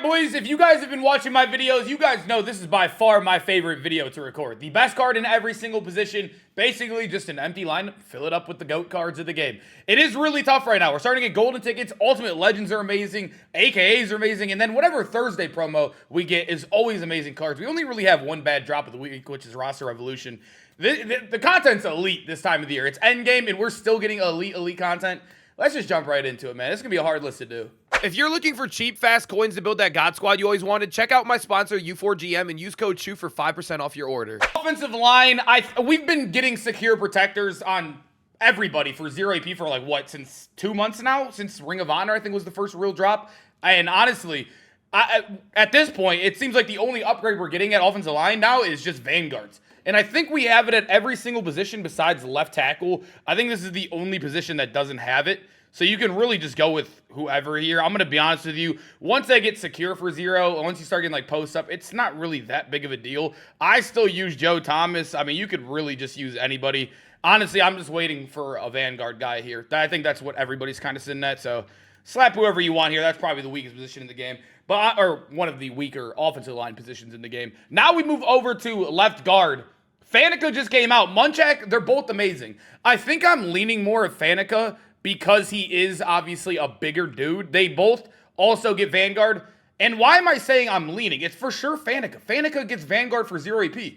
right, boys, if you guys have been watching my videos, you guys know this is by far my favorite video to record. The best card in every single position, basically just an empty line, fill it up with the GOAT cards of the game. It is really tough right now. We're starting to get golden tickets, ultimate legends are amazing, AKAs are amazing, and then whatever Thursday promo we get is always amazing cards. We only really have one bad drop of the week, which is Roster Revolution. The content's elite this time of the year. It's endgame, and we're still getting elite content. Let's just jump right into it, man. This is going to be a hard list to do. If you're looking for cheap, fast coins to build that God Squad you always wanted, check out my sponsor, U4GM, and use code CHU for 5% off your order. Offensive line, we've been getting secure protectors on everybody for 0 AP for like, what, since 2 months now? Since Ring of Honor, I think, was the first real drop. And honestly, at this point, it seems like the only upgrade we're getting at offensive line now is just Vanguards. And I think we have it at every single position besides left tackle. I think this is the only position that doesn't have it. So you can really just go with whoever here. I'm going to be honest with you. Once I get secure for 0, once you start getting like post up, it's not really that big of a deal. I still use Joe Thomas. I mean, you could really just use anybody. Honestly, I'm just waiting for a Vanguard guy here. I think that's what everybody's kind of sitting at. So slap whoever you want here. That's probably the weakest position in the game. Or one of the weaker offensive line positions in the game. Now we move over to left guard. Faneca just came out. Munchak, they're both amazing. I think I'm leaning more of Faneca because he is obviously a bigger dude. They both also get Vanguard. And why am I saying I'm leaning? It's for sure Faneca. Faneca gets Vanguard for 0 AP.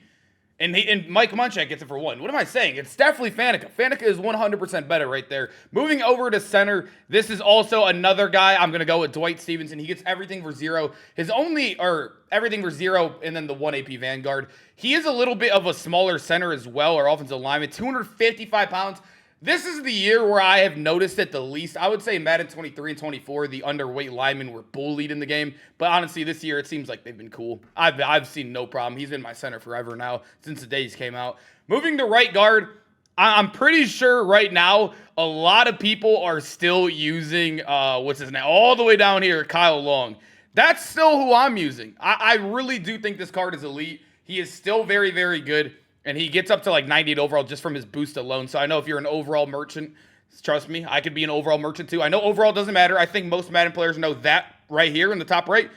And Mike Munchak gets it for 1. What am I saying? It's definitely Faneca. Faneca is 100% better right there. Moving over to center, this is also another guy. I'm going to go with Dwight Stevenson. He gets everything for 0. Everything for 0 and then the 1 AP Vanguard. He is a little bit of a smaller center as well, or offensive lineman. 255 pounds. This is the year where I have noticed it the least. I would say Madden 23 and 24, the underweight linemen were bullied in the game. But honestly, this year it seems like they've been cool. I've seen no problem. He's been my center forever now, since the days came out. Moving to right guard, I'm pretty sure right now a lot of people are still using, what's his name, all the way down here, Kyle Long. That's still who I'm using. I really do think this card is elite. He is still very, very good. And he gets up to like 98 overall just from his boost alone. So I know if you're an overall merchant, trust me, I could be an overall merchant too. I know overall doesn't matter. I think most Madden players know that right here in the top right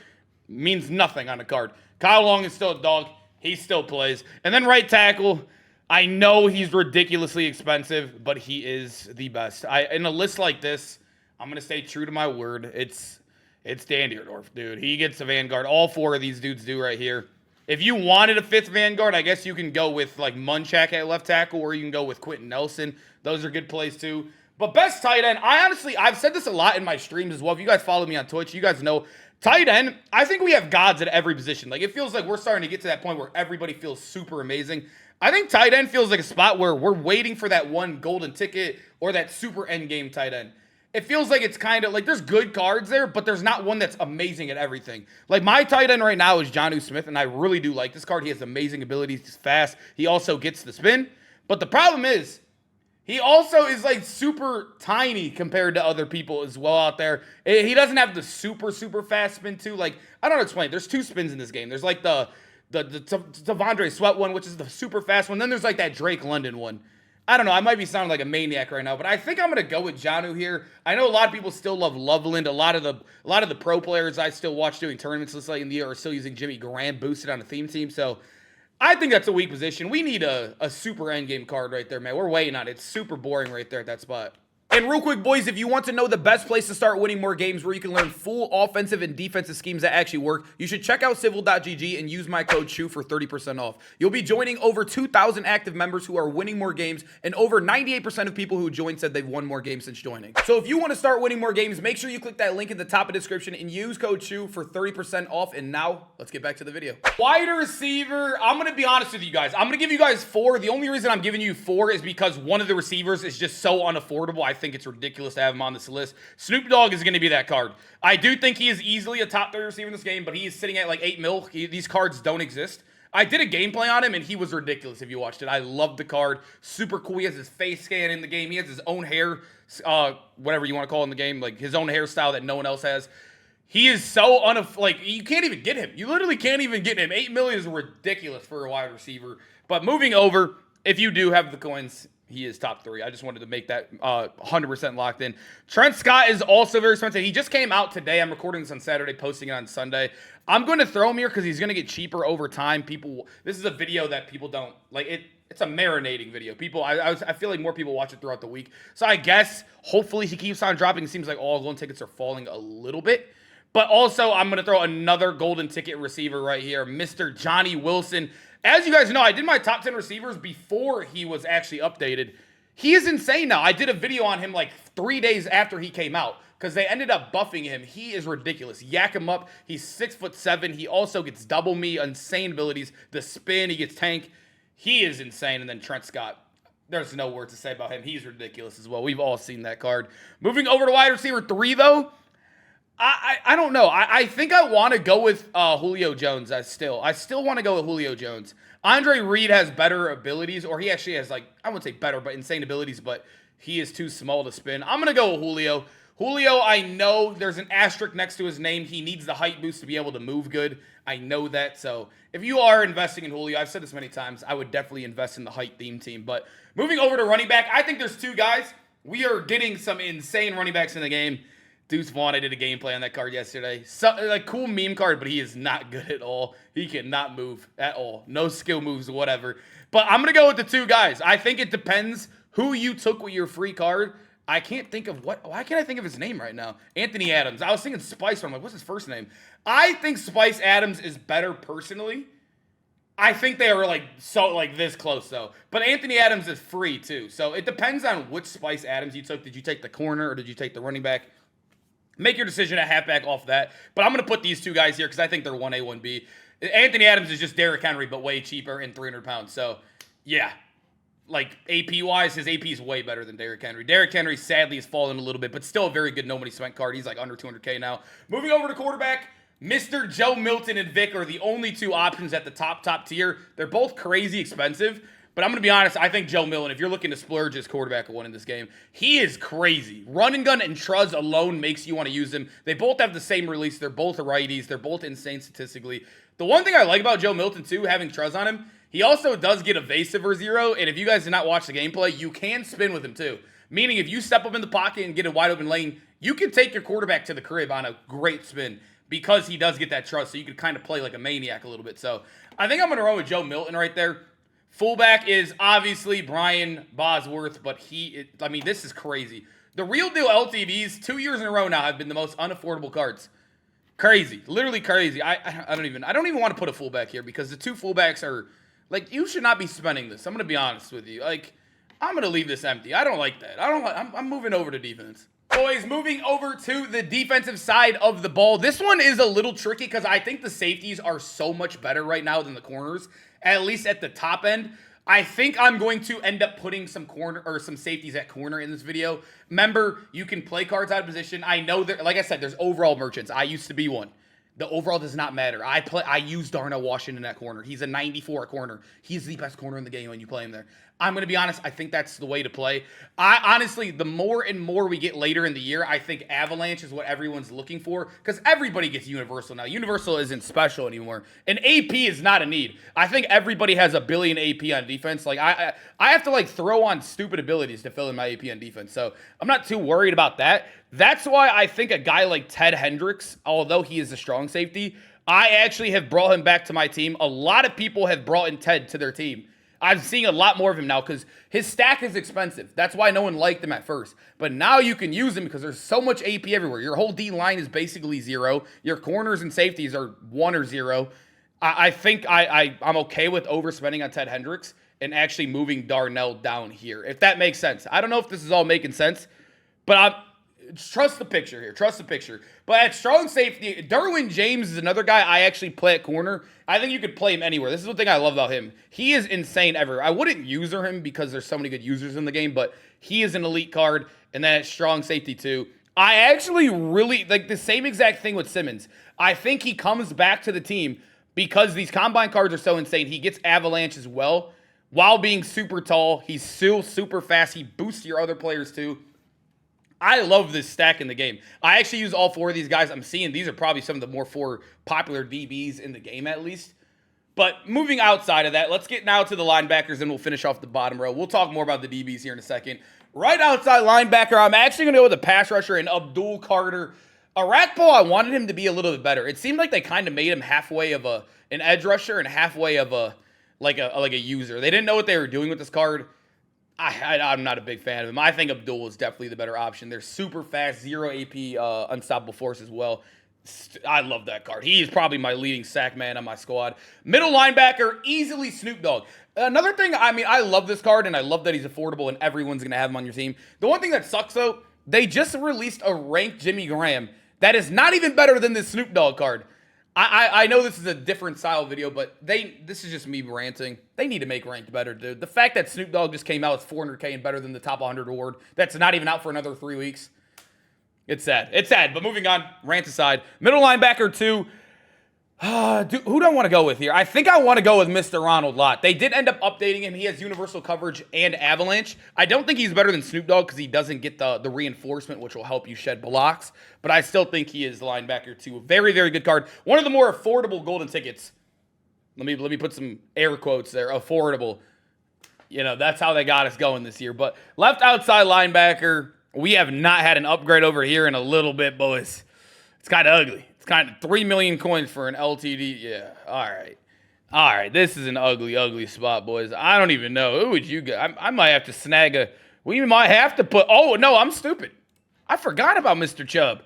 means nothing on a card. Kyle Long is still a dog. He still plays. And then right tackle, I know he's ridiculously expensive, but he is the best. In a list like this, I'm going to stay true to my word. It's Dan Dierdorf, dude. He gets the Vanguard. All 4 of these dudes do right here. If you wanted a 5th Vanguard, I guess you can go with like Munchak at left tackle, or you can go with Quentin Nelson. Those are good plays too. But best tight end, I've said this a lot in my streams as well. If you guys follow me on Twitch, you guys know tight end, I think we have gods at every position. Like, it feels like we're starting to get to that point where everybody feels super amazing. I think tight end feels like a spot where we're waiting for that one golden ticket or that super end game tight end. It feels like it's kind of like there's good cards there, but there's not one that's amazing at everything. Like, my tight end right now is Jonnu Smith, and I really do like this card. He has amazing abilities. He's fast. He also gets the spin. But the problem is, he also is like super tiny compared to other people as well out there. He doesn't have the super fast spin too. Like, I don't know how to explain. There's 2 spins in this game. There's like the Devondre Sweat one, which is the super fast one. Then there's like that Drake London one. I don't know. I might be sounding like a maniac right now, but I think I'm going to go with Jonnu here. I know a lot of people still love Loveland. A lot of the pro players I still watch doing tournaments this late in the year are still using Jimmy Graham boosted on a theme team. So I think that's a weak position. We need a super endgame card right there, man. We're waiting on it. It's super boring right there at that spot. And real quick, boys, if you want to know the best place to start winning more games where you can learn full offensive and defensive schemes that actually work, you should check out civil.gg and use my code CHU for 30% off. You'll be joining over 2,000 active members who are winning more games, and over 98% of people who joined said they've won more games since joining. So if you want to start winning more games, make sure you click that link in the top of the description and use code CHU for 30% off. And now, let's get back to the video. Wide receiver, I'm going to be honest with you guys. I'm going to give you guys 4. The only reason I'm giving you 4 is because one of the receivers is just so unaffordable. I think it's ridiculous to have him on this list. Snoop Dogg is going to be that card. I do think he is easily a top 3 receiver in this game, but he is sitting at like 8 mil. These cards don't exist. I did a gameplay on him, and he was ridiculous if you watched it. I love the card. Super cool. He has his face scan in the game. He has his own hair, whatever you want to call it in the game, like his own hairstyle that no one else has. He is so like, you can't even get him. You literally can't even get him. 8 million is ridiculous for a wide receiver. But moving over, if you do have the coins, He is top 3. I just wanted to make that 100% locked in. Trent Scott is also very expensive. He just came out today. I'm recording this on Saturday, posting it on Sunday. I'm going to throw him here because he's going to get cheaper over time. This is a video that people don't like. It's a marinating video. I feel like more people watch it throughout the week. So I guess hopefully he keeps on dropping. It seems like all golden tickets are falling a little bit. But also I'm going to throw another golden ticket receiver right here, Mr. Johnny Wilson. As you guys know, I did my top 10 receivers before he was actually updated. He is insane now. I did a video on him like 3 days after he came out because they ended up buffing him. He is ridiculous. Yak him up. He's 6'7". He also gets double me, insane abilities. The spin, he gets tank. He is insane. And then Trent Scott. There's no words to say about him. He's ridiculous as well. We've all seen that card. Moving over to wide receiver 3, though. I don't know. I think I want to go with Julio Jones. I still want to go with Julio Jones. Andre Reed has better abilities, or he actually has, like, I wouldn't say better, but insane abilities, but he is too small to spin. I'm going to go with Julio. Julio, I know there's an asterisk next to his name. He needs the height boost to be able to move good. I know that. So if you are investing in Julio, I've said this many times, I would definitely invest in the height theme team. But moving over to running back, I think there's 2 guys. We are getting some insane running backs in the game. Deuce Vaughn, I did a gameplay on that card yesterday. Like, cool meme card, but he is not good at all. He cannot move at all. No skill moves, whatever. But I'm going to go with the 2 guys. I think it depends who you took with your free card. I can't think of why can't I think of his name right now? Anthony Adams. I was thinking Spice, but I'm like, what's his first name? I think Spice Adams is better personally. I think they are like this close though. But Anthony Adams is free too. So it depends on which Spice Adams you took. Did you take the corner or did you take the running back? Make your decision at halfback off that. But I'm going to put these 2 guys here because I think they're 1A, 1B. Anthony Adams is just Derrick Henry, but way cheaper and 300 pounds. So, yeah. Like, AP-wise, his AP is way better than Derrick Henry. Derrick Henry, sadly, has fallen a little bit, but still a very good no money spent card. He's like under 200K now. Moving over to quarterback, Mr. Joe Milton and Vic are the only 2 options at the top tier. They're both crazy expensive. But I'm going to be honest, I think Joe Milton, if you're looking to splurge as quarterback 1 in this game, he is crazy. Run and gun and Truz alone makes you want to use him. They both have the same release. They're both righties. They're both insane statistically. The one thing I like about Joe Milton, too, having Truz on him, he also does get evasive or 0. And if you guys did not watch the gameplay, you can spin with him, too. Meaning if you step up in the pocket and get a wide open lane, you can take your quarterback to the crib on a great spin because he does get that Truz. So you can kind of play like a maniac a little bit. So I think I'm going to run with Joe Milton right there. Fullback is obviously Brian Bosworth, but this is crazy. The real deal LTVs, 2 years in a row now, have been the most unaffordable cards. Crazy, literally crazy. I don't even want to put a fullback here because the 2 fullbacks are like, you should not be spending this. I'm gonna be honest with you. Like, I'm gonna leave this empty. I don't like that. I'm moving over to defense. Boys, moving over to the defensive side of the ball. This one is a little tricky because I think the safeties are so much better right now than the corners, at least at the top end. I think I'm going to end up putting some corner or some safeties at corner in this video. Remember, you can play cards out of position. I know that, like I said, there's overall merchants. I used to be one. The overall does not matter. I use Darnell Washington at corner. He's a 94 at corner. He's the best corner in the game when you play him there. I'm going to be honest. I think that's the way to play. Honestly, the more and more we get later in the year, I think Avalanche is what everyone's looking for because everybody gets Universal now. Universal isn't special anymore. And AP is not a need. I think everybody has a billion AP on defense. Like I have to like throw on stupid abilities to fill in my AP on defense. So I'm not too worried about that. That's why I think a guy like Ted Hendricks, although he is a strong safety, I actually have brought him back to my team. A lot of people have brought in Ted to their team. I'm seeing a lot more of him now because his stack is expensive. That's why no one liked him at first. But now you can use him because there's so much AP everywhere. Your whole D line is basically 0. Your corners and safeties are 1 or 0. I think I'm okay with overspending on Ted Hendricks and actually moving Darnell down here, if that makes sense. I don't know if this is all making sense, but trust the picture here. Trust the picture. But at strong safety, Derwin James is another guy I actually play at corner. I think you could play him anywhere. This is the thing I love about him. He is insane everywhere. I wouldn't user him because there's so many good users in the game, but he is an elite card. And then at strong safety too, I actually really like the same exact thing with Simmons. I think he comes back to the team because these combine cards are so insane. He gets Avalanche as well while being super tall. He's still super fast. He boosts your other players too. I love this stack in the game. I actually use all 4 of these guys. I'm seeing these are probably some of the more 4 popular DBs in the game at least. But moving outside of that, let's get now to the linebackers and we'll finish off the bottom row. We'll talk more about the DBs here in a second. Right outside linebacker, I'm actually going to go with a pass rusher and Abdul Carter. Arakpo, I wanted him to be a little bit better. It seemed like they kind of made him halfway of an edge rusher and halfway of a user. They didn't know what they were doing with this card. I'm not a big fan of him. I think Abdul is definitely the better option. They're super fast, 0 AP unstoppable force as well. I love that card. He is probably my leading sack man on my squad. Middle linebacker, easily Snoop Dogg. Another thing, I mean, I love this card, and I love that he's affordable, and everyone's going to have him on your team. The one thing that sucks, though, they just released a ranked Jimmy Graham that is not even better than this Snoop Dogg card. I know this is a different style video, but this is just me ranting. They need to make ranked better, dude. The fact that Snoop Dogg just came out with 400K and better than the top 100 award, that's not even out for another 3 weeks. It's sad. It's sad, but moving on, rant aside. Middle linebacker 2. Who do I want to go with here? I think I want to go with Mr. Ronald Lott. They did end up updating him. He has universal coverage and avalanche. I don't think he's better than Snoop Dogg because he doesn't get the reinforcement, which will help you shed blocks. But I still think he is the linebacker 2. Very, very good card. One of the more affordable golden tickets. Let me put some air quotes there. Affordable. You know, that's how they got us going this year. But left outside linebacker, we have not had an upgrade over here in a little bit, boys. It's kind of ugly. Kind of 3 million coins for an LTD. Yeah, all right. This is an ugly, ugly spot, boys. I don't even know. Who would you get? I might have to snag we might have to put, oh, no, I'm stupid. I forgot about Mr. Chubb.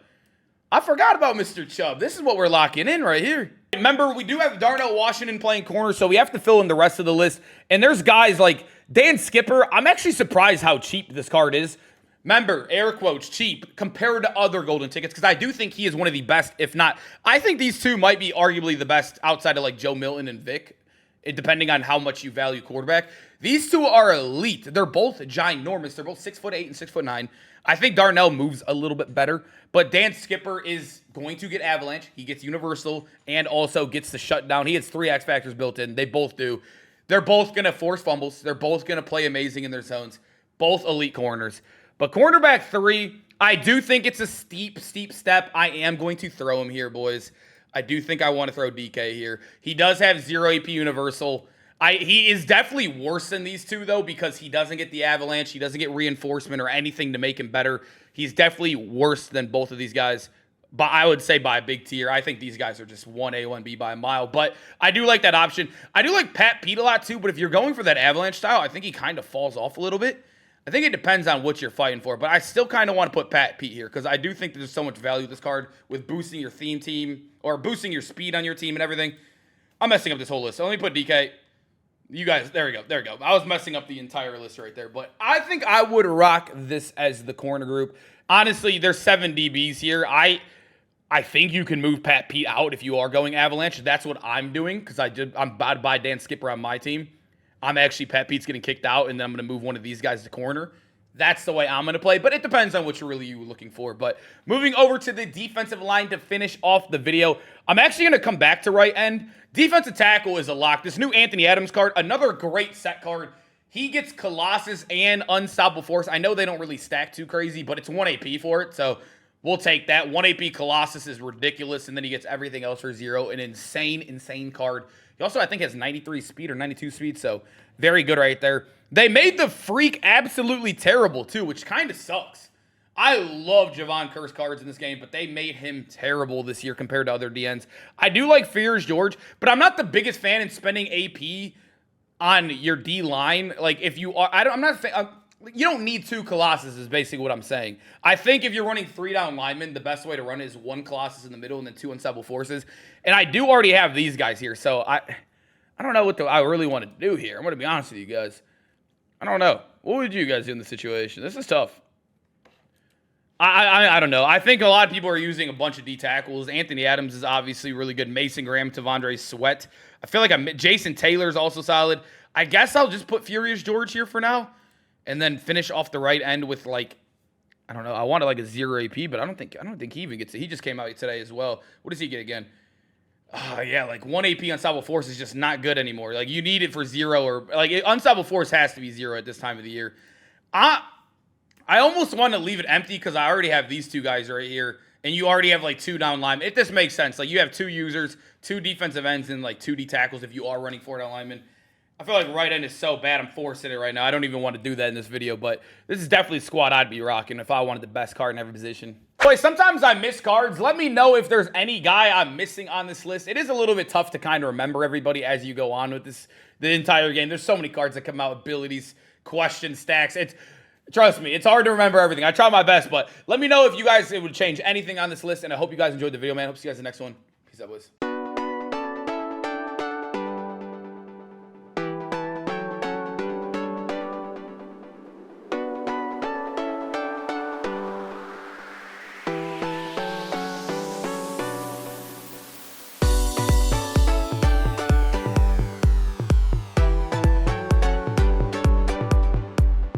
This is what we're locking in right here. Remember, we do have Darnell Washington playing corner, so we have to fill in the rest of the list. And there's guys like Dan Skipper. I'm actually surprised how cheap this card is. Remember, air quotes, cheap, compared to other golden tickets, because I do think he is one of the best, if not, I think these two might be arguably the best outside of like Joe Milton and Vic, depending on how much you value quarterback. These two are elite. They're both ginormous. They're both 6'8" and 6'9". I think Darnell moves a little bit better, but Dan Skipper is going to get avalanche. He gets universal and also gets the shutdown. He has 3 X factors built in. They both do. They're both going to force fumbles. They're both going to play amazing in their zones. Both elite corners. But cornerback 3, I do think it's a steep step. I am going to throw him here, boys. I do think I want to throw DK here. He does have 0 AP universal. He is definitely worse than these two, though, because he doesn't get the avalanche. He doesn't get reinforcement or anything to make him better. He's definitely worse than both of these guys. But I would say by a big tier. I think these guys are just 1A, 1B by a mile. But I do like that option. I do like Pat Pete a lot, too. But if you're going for that avalanche style, I think he kind of falls off a little bit. I think it depends on what you're fighting for, but I still kind of want to put Pat Pete here because I do think there's so much value with this card with boosting your theme team or boosting your speed on your team and everything. I'm messing up this whole list, so let me put DK. You guys, there we go. I was messing up the entire list right there, but I think I would rock this as the corner group. Honestly, there's 7 DBs here. I think you can move Pat Pete out if you are going avalanche. That's what I'm doing because I'm about to buy Dan Skipper on my team. I'm actually, Pat Pete's getting kicked out, and then I'm going to move one of these guys to corner. That's the way I'm going to play, but it depends on what you're really looking for. But moving over to the defensive line to finish off the video, I'm actually going to come back to right end. Defensive tackle is a lock. This new Anthony Adams card, another great set card. He gets Colossus and Unstoppable Force. I know they don't really stack too crazy, but it's 1 AP for it, so we'll take that. 1 AP Colossus is ridiculous, and then he gets everything else for 0. An insane card. He also, I think, has 93 speed or 92 speed, so very good right there. They made the Freak absolutely terrible, too, which kind of sucks. I love Javon Curse cards in this game, but they made him terrible this year compared to other DNs. I do like Fears George, but I'm not the biggest fan in spending AP on your D-line. Like, if you are, you don't need 2 Colossus is basically what I'm saying. I think if you're running 3 down linemen, the best way to run it is 1 Colossus in the middle and then 2 Unstoppable Forces. And I do already have these guys here, so I don't know what I really want to do here. I'm going to be honest with you guys. I don't know. What would you guys do in this situation? This is tough. I don't know. I think a lot of people are using a bunch of D tackles. Anthony Adams is obviously really good. Mason Graham, Tavondre Sweat. I feel like Jason Taylor is also solid. I guess I'll just put Furious George here for now. And then finish off the right end with like, I don't know. I wanted like a 0 AP, but I don't think he even gets it. He just came out today as well. What does he get again? Yeah, like 1 AP Unstoppable Force is just not good anymore. Like you need it for 0 or like Unstoppable Force has to be 0 at this time of the year. I almost want to leave it empty because I already have these 2 guys right here. and you already have like 2 down linemen. If this makes sense, like you have 2 users, 2 defensive ends, and like 2 D tackles if you are running 4 down linemen. I feel like right end is so bad. I'm forcing it right now. I don't even want to do that in this video, but this is definitely a squad I'd be rocking if I wanted the best card in every position. Boy, sometimes I miss cards. Let me know if there's any guy I'm missing on this list. It is a little bit tough to kind of remember everybody as you go on with the entire game. There's so many cards that come out, abilities, question stacks. Trust me, it's hard to remember everything. I try my best, but let me know if you guys would change anything on this list, and I hope you guys enjoyed the video, man. Hope to see you guys in the next one. Peace out, boys.